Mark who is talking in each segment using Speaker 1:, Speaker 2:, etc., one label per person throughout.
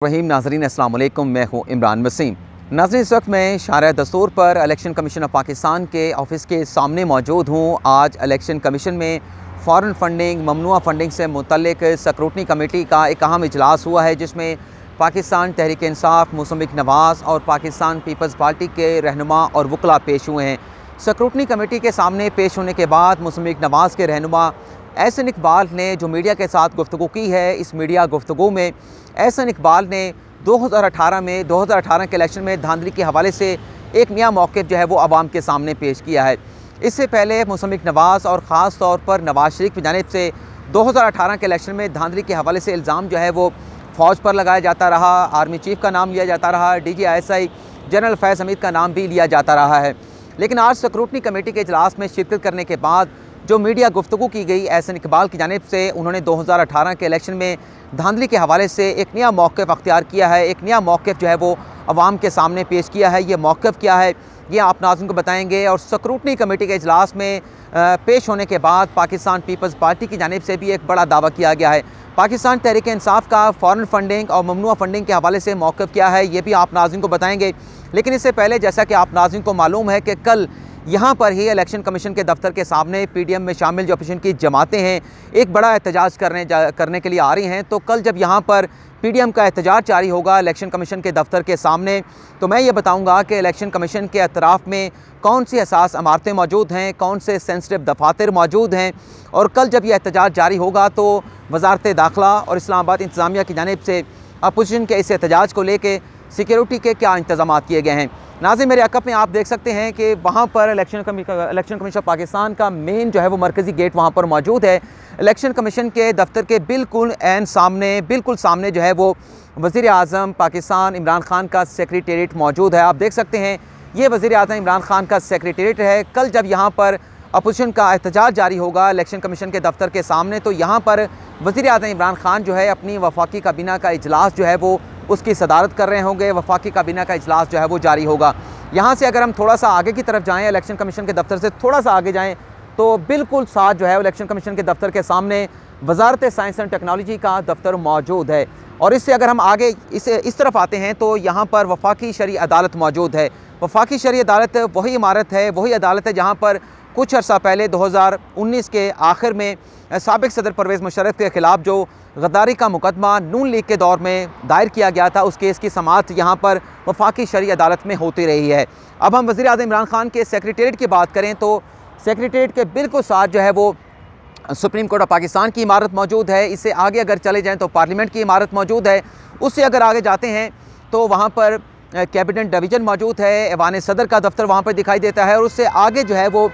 Speaker 1: रहीम नाजरीन अस्सलाम वालेकुम, मैं हूँ इमरान वसीम। नाजरीन, इस वक्त मैं शारा दस्तूर पर इलेक्शन कमीशन ऑफ पाकिस्तान के ऑफिस के सामने मौजूद हूँ। आज इलेक्शन कमीशन में फ़ॉरेन फंडिंग, ममनुआ फंडिंग से मुतल्लिक स्क्रूटनी कमेटी का एक अहम इजलास हुआ है, जिसमें पाकिस्तान तहरीक इंसाफ, मुसम्मिक नवाज़ और पाकिस्तान पीपल्स पार्टी के रहनुमा और वकला पेश हुए हैं। स्क्रूटनी कमेटी के सामने पेश होने के बाद मुसम्मिक नवाज़ के रहनुमा एहसन इकबाल ने जो मीडिया के साथ गुफ्तगू की है, इस मीडिया गुफ्तगू में एहसन इकबाल ने 2018 के इलेक्शन में धांधली के हवाले से एक नया मौक़िफ़ जो है वो आवाम के सामने पेश किया है। इससे पहले मुसम्मिक नवाज़ और ख़ास तौर पर नवाज़ शरीफ की जानिब से 2018 के इलेक्शन में धांधली के हवाले से इल्ज़ाम जो है वो फ़ौज पर लगाया जाता रहा, आर्मी चीफ़ का नाम लिया जाता रहा, DGISI जनरल फैज़ हमीद का नाम भी लिया जाता रहा है। लेकिन आज स्क्रूटनी कमेटी के इजलास में शिरकत करने के बाद जो मीडिया गुफ्तगू की गई एहसन इकबाल की जानिब से, उन्होंने 2018 के इलेक्शन में धांधली के हवाले से एक नया मौक़िफ़ अख्तियार किया है, एक नया मौक़िफ़ जो है वो अवाम के सामने पेश किया है। ये मौक़िफ़ क्या है, ये आप नाज़रीन को बताएंगे। और स्क्रूटनी कमेटी के इजलास में पेश होने के बाद पाकिस्तान पीपल्स पार्टी की जानिब से भी एक बड़ा दावा किया गया है। पाकिस्तान तहरीक इंसाफ का फ़ॉरेन फंडिंग और ममनुआ फंडिंग के हवाले से मौक़िफ़ क्या है, ये भी आप नाज़रीन को बताएंगे। लेकिन इससे पहले, जैसा कि आप नाज़रीन को मालूम है कि कल यहाँ पर ही इलेक्शन कमीशन के दफ्तर के सामने PDM में शामिल जो अपोजिशन की जमातें हैं, एक बड़ा एहतजाज करने के लिए आ रही हैं। तो कल जब यहाँ पर PDM का एहतजाज जारी होगा इलेक्शन कमीशन के दफ्तर के सामने, तो मैं ये बताऊँगा कि इलेक्शन कमीशन के अतराफ़ में कौन सी हसास इमारतें मौजूद हैं, कौन से सेंसिटिव दफातर मौजूद हैं। और कल जब यह एहतजाज जारी होगा तो वज़ारत दाखिला और इस्लामाबाद इंतज़ामिया की जानिब से अपोजिशन के इस एहतजाज को लेकर सिक्योरिटी के क्या इंतज़ाम किए गए हैं। नाज़रीन, मेरे अकब में आप देख सकते हैं कि वहाँ पर इलेक्शन कमीशन पाकिस्तान का मेन जो है वो मरकज़ी गेट वहाँ पर मौजूद है। इलेक्शन कमीशन के दफ्तर के बिल्कुल सामने जो है वो वज़ीर आज़म पाकिस्तान इमरान खान का सेक्रेटेरिएट मौजूद है। आप देख सकते हैं, ये वज़ीर आज़म इमरान खान का सेक्रेटेरिएट है। कल जब यहाँ पर अपोजिशन का एहतजाज जारी होगा इलेक्शन कमीशन के दफ्तर के सामने, तो यहाँ पर वज़ीर आज़म इमरान खान जो है अपनी वफाकी काबीना का इजलास जो है वो उसकी सदारत कर रहे होंगे। वफाकी काबीना का इजलास जो है वो जारी होगा। यहाँ से अगर हम थोड़ा सा आगे की तरफ जाएँ, इलेक्शन कमीशन के दफ्तर से थोड़ा सा आगे जाएँ, तो बिल्कुल साथ जो है इलेक्शन कमीशन के दफ्तर के सामने वज़ारत साइंस एंड टेक्नोलॉजी का दफ्तर मौजूद है। और इससे अगर हम आगे इस तरफ आते हैं तो यहाँ पर वफाकी शरई अदालत मौजूद है। वफाकी शरई अदालत वही इमारत है, वही अदालत है जहाँ पर कुछ अर्सा पहले 2019 के आखिर में साबिक़ सदर परवेज़ मुशर्रफ के ख़िलाफ़ जो गद्दारी का मुकदमा नून लीग के दौर में दायर किया गया था, उस केस की समाअत यहाँ पर वफाकी शरई अदालत में होती रही है। अब हम वज़ीर आज़म इमरान खान के सेक्रेटेरिएट की बात करें तो सेक्रेटेरिएट के बिल्कुल साथ जो है वो सुप्रीम कोर्ट ऑफ पाकिस्तान की इमारत मौजूद है। इससे आगे अगर चले जाएँ तो पार्लियामेंट की इमारत मौजूद है। उससे अगर आगे जाते हैं तो वहाँ पर कैबिनेट डिवीज़न मौजूद है, ऐवान सदर का दफ्तर वहाँ पर दिखाई देता है। और उससे आगे जो है वो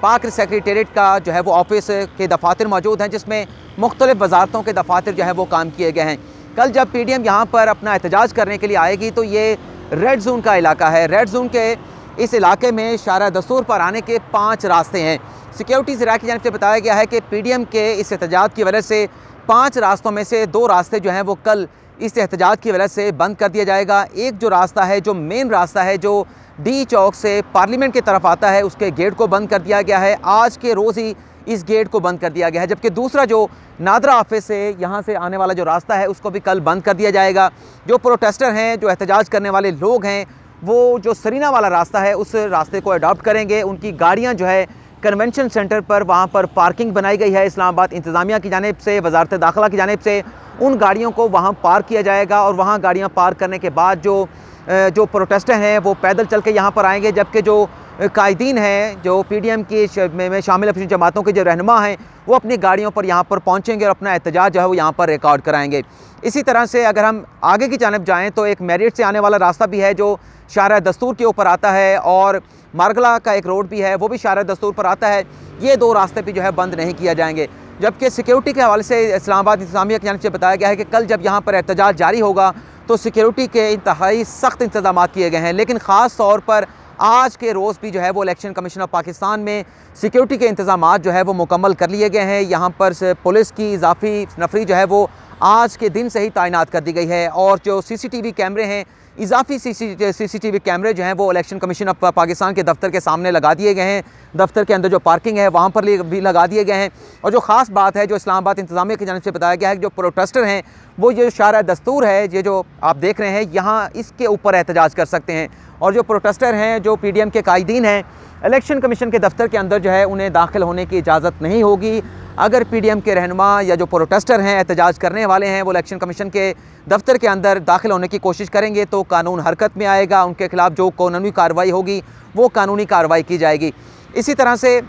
Speaker 1: पाक सेक्रेटेरिएट का जो है वो ऑफिस के दफातर मौजूद हैं, जिसमें मुख्तलिफ़ वजारतों के दफातर जो है वो काम किए गए हैं। कल जब PDM यहाँ पर अपना एहतजाज करने के लिए आएगी तो ये रेड जोन का इलाका है। रेड जोन के इस इलाके में शारा दस्तूर पर आने के 5 रास्ते हैं। सिक्योरिटी ज़राए की जानिब से बताया गया है कि PDM के इस एहतजाज की वजह से 5 रास्तों में से 2 रास्ते जो हैं वो कल इस एहतजाज की वजह से बंद कर दिया जाएगा। एक जो रास्ता है, जो मेन रास्ता है, जो D चौक से पार्लियामेंट की तरफ आता है, उसके गेट को बंद कर दिया गया है। आज के रोज़ ही इस गेट को बंद कर दिया गया है। जबकि दूसरा जो नादरा ऑफिस से यहाँ से आने वाला जो रास्ता है, उसको भी कल बंद कर दिया जाएगा। जो प्रोटेस्टर हैं, जो एहतजाज करने वाले लोग हैं, वो जो सरीना वाला रास्ता है उस रास्ते को अडॉप्ट करेंगे। उनकी गाड़ियाँ जो है कन्वेंशन सेंटर पर, वहाँ पर पार्किंग बनाई गई है इस्लामाबाद इंतज़ामिया की जानिब से, वज़ारत दाखिला की जानिब से, उन गाड़ियों को वहाँ पार्क किया जाएगा। और वहाँ गाड़ियाँ पार्क करने के बाद जो प्रोटेस्टर हैं वो पैदल चल के यहाँ पर आएंगे। जबकि जो कायदीन हैं, जो PDM की में शामिल अपनी जमातों के जो रहनुमा हैं, वो अपनी गाड़ियों पर यहाँ पर पहुँचेंगे और अपना एहतजाज जो है वो यहाँ पर रिकॉर्ड कराएंगे। इसी तरह से अगर हम आगे की जानिब जाएँ तो एक मेरिट से आने वाला रास्ता भी है जो शारा दस्तूर के ऊपर आता है, और मारगला का एक रोड भी है, वो भी शारा दस्तूर पर आता है। ये 2 रास्ते भी जो है बंद नहीं किया जाएंगे। जबकि सिक्योरिटी के हवाले से इस्लामाबाद इंतज़ामिया की जानिब से बताया गया है कि कल जब यहाँ पर एहतजाज जारी होगा तो सिक्योरिटी के इंतहाई सख्त इंतज़ाम किए गए हैं। लेकिन ख़ास तौर पर आज के रोज़ भी जो है वो इलेक्शन कमीशन ऑफ पाकिस्तान में सिक्योरिटी के इंतज़ाम जो है वो मुकम्मल कर लिए गए हैं। यहाँ पर से पुलिस की इजाफी नफरी जो है वो आज के दिन से ही तैनात कर दी गई है। और जो CCTV कैमरे हैं, इजाफी CCTV कैमरे जो हैं वो इलेक्शन कमीशन ऑफ पाकिस्तान के दफ्तर के सामने लगा दिए गए हैं। दफ्तर के अंदर जो पार्किंग है वहाँ पर भी लगा दिए गए हैं। और जो ख़ास बात है जो इस्लामाबाद इंतज़ामिया की जानिब से बताया गया है कि जो प्रोटेस्टर हैं वो ये शारा दस्तूर है, ये जो आप देख रहे हैं यहाँ, इसके ऊपर एहतजाज कर सकते हैं। और जो प्रोटेस्टर हैं, जो PDM के कायदीन हैं, इलेक्शन कमीशन के दफ्तर के अंदर जो है उन्हें दाखिल होने की इजाज़त नहीं होगी। अगर PDM के रहनुमा या जो प्रोटेस्टर हैं, एहतजाज करने वाले हैं, वो इलेक्शन कमीशन के दफ्तर के अंदर दाखिल होने की कोशिश करेंगे तो कानून हरकत में आएगा। उनके खिलाफ जो कानूनी कार्रवाई होगी वो कानूनी कार्रवाई की जाएगी। इसी तरह से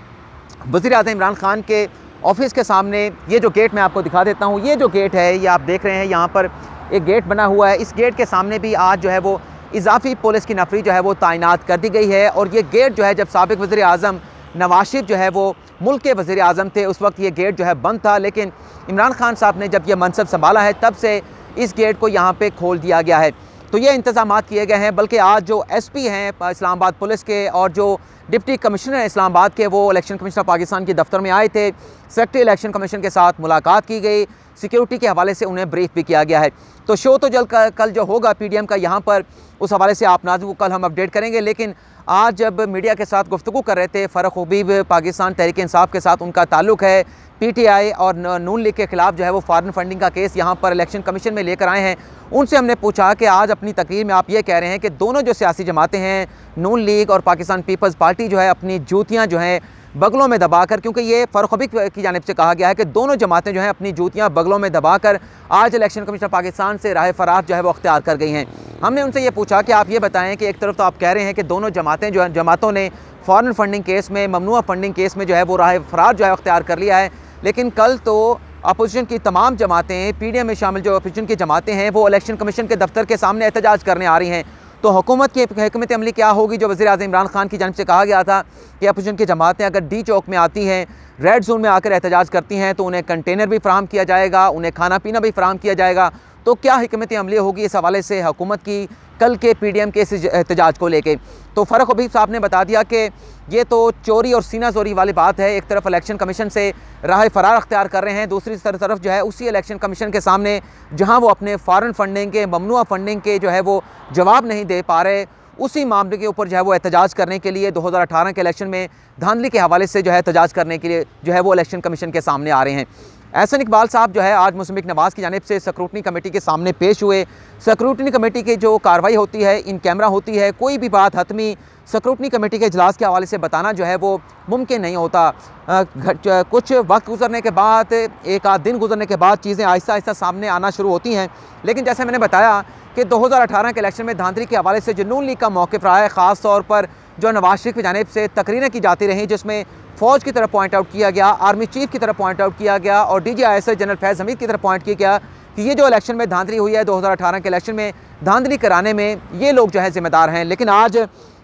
Speaker 1: वज़ीर-ए-आज़म इमरान खान के ऑफिस के सामने ये जो गेट मैं आपको दिखा देता हूँ, ये जो गेट है ये आप देख रहे हैं, यहाँ पर एक गेट बना हुआ है। इस गेट के सामने भी आज जो है वो इजाफी पुलिस की नफरी जो है वो तैनात कर दी गई है। और ये गेट जो है, जब साबिक़ वज़ीर-ए-आज़म नवाज शरीफ जो है वो मुल्क के वज़ीर-ए-आज़म थे, उस वक्त ये गेट जो है बंद था। लेकिन इमरान खान साहब ने जब ये मनसब संभाला है तब से इस गेट को यहाँ पे खोल दिया गया है। तो ये इंतज़ामात किए गए हैं। बल्कि आज जो SP हैं इस्लामाबाद पुलिस के और जो डिप्टी कमिश्नर हैं इस्लामाबाद के, वो इलेक्शन कमीशन ऑफ पाकिस्तान के दफ्तर में आए थे। सेक्रेटरी इलेक्शन कमीशन के साथ मुलाकात की गई, सिक्योरिटी के हवाले से उन्हें ब्रीफ भी किया गया है। तो शो तो कल जो होगा PDM का यहाँ पर, उस हवाले से आप नाज़रीन को कल हम अपडेट करेंगे। लेकिन आज जब मीडिया के साथ गुफ्तगू कर रहे थे फ़ारूक हबीब, पाकिस्तान तहरीक इंसाफ के साथ उनका ताल्लुक़ है, PTI और नून लीग के ख़िलाफ़ जो है वो फॉरेन फंडिंग का केस यहाँ पर इलेक्शन कमीशन में लेकर आए हैं। उनसे हमने पूछा कि आज अपनी तकरीर में आप ये कह रहे हैं कि दोनों जो सियासी जमातें हैं, नून लीग और पाकिस्तान पीपल्स पार्टी, जो है अपनी जूतियाँ जो हैं बगलों में दबाकर, क्योंकि ये फ़ारूक हबीब की जानिब से कहा गया है कि दोनों जमातें जो हैं अपनी जूतियाँ बगलों में दबाकर आज इलेक्शन कमीशन पाकिस्तान से राह फरार जो है वो अख्तियार कर गई हैं। हमने उनसे ये पूछा कि आप ये बताएं कि एक तरफ तो आप कह रहे हैं कि दोनों जमातों ने फॉरेन फंडिंग केस में, ममनुआ फंडिंग केस में जो है वो राह फरार जो है अख्तियार कर लिया है, लेकिन कल तो अपोजिशन की तमाम जमातें, PDM में शामिल जो अपोजिशन की जमातें हैं, वो इलेक्शन कमीशन के दफ्तर के सामने एहतजाज करने आ रही हैं। तो हुकूमत की हिकमत अमली क्या होगी? जो वज़ीर-ए-आज़म इमरान खान की जानिब से कहा गया था कि अपोजिशन की जमातें अगर D चौक में आती हैं, रेड जोन में आकर एहतजाज करती हैं, तो उन्हें कंटेनर भी फराहम किया जाएगा, उन्हें खाना पीना भी फराहम किया जाएगा। तो क्या हिकमत अमली होगी इस हवाले से हुकूमत की कल के PDM के इस एहतजाज को लेके? तो फ़ारूक हबीब साहब ने बता दिया कि ये तो चोरी और सीना जोरी वाली बात है। एक तरफ इलेक्शन कमीशन से राह फरार अख्तियार कर रहे हैं, दूसरी तरफ जो है उसी इलेक्शन कमीशन के सामने जहां वो अपने फॉरेन फंडिंग के, ममनुआ फंडिंग के जो है वो जवाब नहीं दे पा रहे, उसी मामले के ऊपर जो है वो एहतजाज करने के लिए 2018 के इलेक्शन में धांधली के हवाले से जो है एहतजाज करने के लिए जो है वो इलेक्शन कमीशन के सामने आ रहे हैं। एहसन इकबाल साहब जो है आज मुस्लिम लीग नवाज़ की जानिब से स्क्रूटनी कमेटी के सामने पेश हुए। स्क्रूटनी कमेटी की जो कार्रवाई होती है, इन कैमरा होती है, कोई भी बात हतमी स्क्रूटनी कमेटी के इजलास के हवाले से बताना जो है वो मुमकिन नहीं होता। कुछ वक्त गुजरने के बाद, एक आध दिन गुजरने के बाद चीज़ें आहिस्ता आहिस्ता सामने आना शुरू होती हैं। लेकिन जैसे मैंने बताया कि 2018 के इलेक्शन में धांधली के हवाले से जो नून लीग का मौक़िफ़ रहा है, ख़ास तौर पर जो नवाज शरीफ की जानिब से तकरीरें की जाती रहीं, जिसमें फ़ौज की तरफ पॉइंट आउट किया गया, आर्मी चीफ की तरफ पॉइंट आउट किया गया और DGISS जनरल फैज़ हमीद की तरफ पॉइंट किया गया कि ये जो इलेक्शन में धांधली हुई है, 2018 के इलेक्शन में धांधली कराने में ये लोग जो है ज़िम्मेदार हैं। लेकिन आज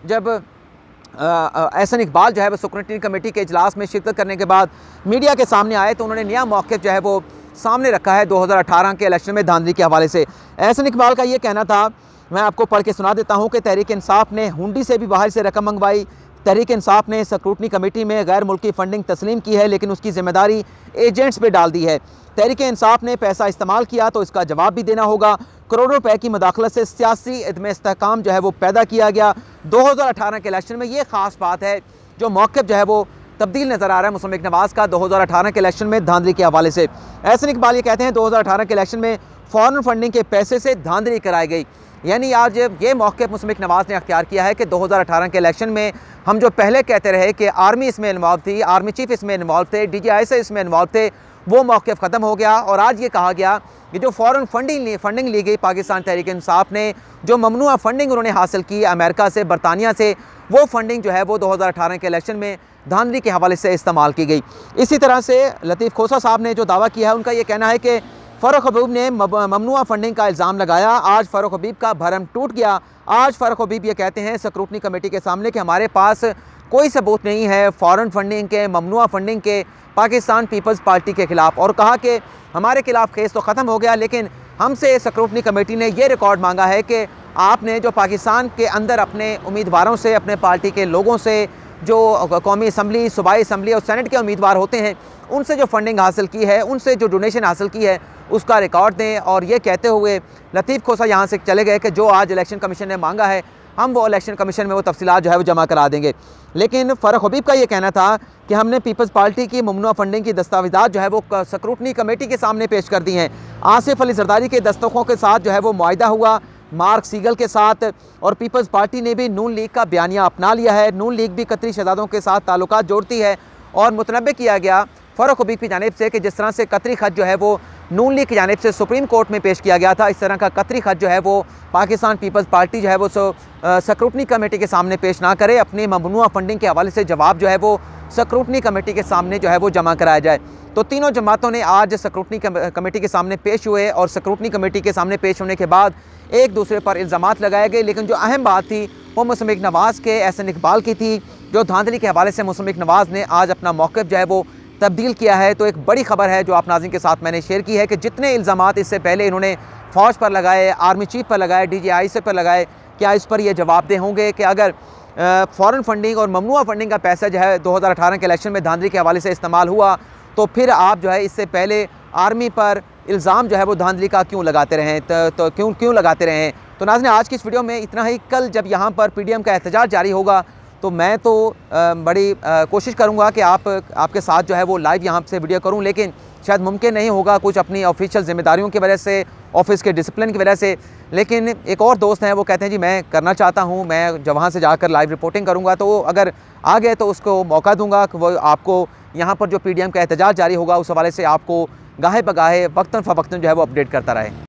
Speaker 1: जब एहसन इकबाल जो है वो स्क्रूटनी कमेटी के इजलास में शिरकत करने के बाद मीडिया के सामने आए तो उन्होंने नया मौक़िफ़ जो है वो सामने रखा है 2018 के इलेक्शन में धांधली के हवाले से। एहसन इकबाल का ये कहना था, मैं आपको पढ़ के सुना देता हूँ कि तहरीक इंसाफ ने हुंडी से भी बाहर से रकम मंगवाई। तहरीक इंसाफ ने स्क्रूटनी कमेटी में गैर मुल्की फंडिंग तस्लीम की है, लेकिन उसकी जिम्मेदारी एजेंट्स पे डाल दी है। तहरीक इंसाफ ने पैसा इस्तेमाल किया तो इसका जवाब भी देना होगा। करोड़ों रुपए की मदाखलत से सियासी इदमे इस्तेहकाम जो है वो पैदा किया गया 2018 के इलेक्शन में। ये ख़ास बात है, जो मौक़िफ़ जो है वो तब्दील नज़र आ रहा है मुस्लिम लीग नवाज़ का 2018 के इलेक्शन में धांधली के हवाले से। एहसन इकबाल ये कहते हैं 2018 के इलेक्शन में फॉरेन फंडिंग के पैसे से धांधली कराई गई। यानी आज ये मौक़िफ़ मुस्लिम लीग नवाज़ ने अख्तियार किया है कि 2018 के इलेक्शन में हम जो पहले कहते रहे कि आर्मी इसमें इन्वॉल्व थी, आर्मी चीफ इसमें इन्वॉल्व थे, DGISS इसमें इन्वॉल्व थे, वो मौक़िफ़ ख़त्म हो गया। और आज ये कहा गया कि जो फॉरेन फंडिंग ली गई पाकिस्तान तहरीक इंसाफ ने, जो ममनुआ फंडिंग उन्होंने हासिल की अमेरिका से, बरतानिया से, वो फंडिंग जो है वो 2018 के इलेक्शन में धांधली के हवाले से इस्तेमाल की गई। इसी तरह से लतीफ़ खोसा साहब ने जो दावा किया है, उनका ये कहना है कि फ़ारूक हबीब ने ममनुआ फंडिंग का इल्ज़ाम लगाया। आज फ़ारूक हबीब का भरम टूट गया। आज फ़ारूक हबीब ये कहते हैं स्क्रूटनी कमेटी के सामने कि हमारे पास कोई सबूत नहीं है फॉरेन फंडिंग के, ममनुआ फंडिंग के पाकिस्तान पीपल्स पार्टी के ख़िलाफ़, और कहा कि हमारे खिलाफ़ केस तो ख़त्म हो गया, लेकिन हमसे स्क्रूटनी कमेटी ने ये रिकॉर्ड मांगा है कि आपने जो पाकिस्तान के अंदर अपने उम्मीदवारों से, अपने पार्टी के लोगों से जो कौमी असम्बली, सूबाई असम्बली और सेनेट के उम्मीदवार होते हैं उनसे जो फंडिंग हासिल की है, उनसे जो डोनेशन हासिल की है, उसका रिकॉर्ड दें। और ये कहते हुए लतीफ़ खोसा यहाँ से चले गए कि जो आज इलेक्शन कमीशन ने मांगा है हम वो इलेक्शन कमीशन में वो तफसीलात जो है वो जमा करा देंगे। लेकिन फ़ारूक हबीब का ये कहना था कि हमने पीपल्स पार्टी की ममनुआ फंडिंग की दस्तावेज़ात जो है वो स्क्रूटनी कमेटी के सामने पेश कर दी हैं। आसिफ अली जरदारी के दस्तखों के साथ जो है वो मुआहिदा हुआ मार्क सीगल के साथ, और पीपल्स पार्टी ने भी नून लीग का बयानिया अपना लिया है। नून लीग भी कतरी शहजादों के साथ ताल्लुकात जोड़ती है और मुतनब्बे किया गया फ़ारूक हबीब की जानिब से कि जिस तरह से कतरी ख़त जो है वो नून लीग की जानिब से सुप्रीम कोर्ट में पेश किया गया था, इस तरह का कतरी ख़त जो है वो पाकिस्तान पीपल्स पार्टी जो है वो स्क्रूटनी कमेटी के सामने पेश ना करे। अपनी ममनुआ फंडिंग के हवाले से जवाब जो है वो स्क्रूटनी कमेटी के सामने जो है वो जमा कराया जाए। तो तीनों जमातों ने आज स्क्रूटनी कमेटी के सामने पेश हुए और स्क्रूटनी कमेटी के सामने पेश होने के बाद एक दूसरे पर इल्ज़ामात लगाए गए। लेकिन जो अहम बात थी वो मुसम्मिक नवाज़ के एहसन इकबाल की थी, जो धांधली के हवाले से मुसम्मिक नवाज़ ने आज अपना मौक़िफ़ जो है वो तब्दील किया है। तो एक बड़ी खबर है जो आप नाज़रीन के साथ मैंने शेयर की है कि जितने इल्ज़ामात इससे पहले इन्होंने फ़ौज पर लगाए, आर्मी चीफ पर लगाए, DGI पर लगाए, क्या इस पर ये जवाबदेह होंगे कि अगर फ़ॉरेन फंडिंग और ममनुआ फंडिंग का पैसा जो है 2018 के इलेक्शन में धांधली के हवाले से इस्तेमाल हुआ, तो फिर आप जो है इससे पहले आर्मी पर इल्ज़ाम जो है वो धांधली का क्यों लगाते रहें, तो क्यों लगाते रहें। तो नाज़रीन आज की इस वीडियो में इतना ही। कल जब यहाँ पर PDM का एहतजाज जारी होगा तो मैं तो बड़ी कोशिश करूँगा कि आपके साथ जो है वो लाइव यहाँ से वीडियो करूँ, लेकिन शायद मुमकिन नहीं होगा कुछ अपनी ऑफिशियल ज़िम्मेदारियों की वजह से, ऑफिस के डिसिप्लिन की वजह से। लेकिन एक और दोस्त हैं वो कहते हैं जी मैं करना चाहता हूँ, मैं जब वहाँ से जाकर लाइव रिपोर्टिंग करूँगा, तो वो अगर आ गए तो उसको मौका दूँगा कि वो आपको यहाँ पर जो PDM का एहतजाज जारी होगा उस हवाले से आपको गाहे बगाहे वक्तन फ़वक्तन जो है वो अपडेट करता रहे।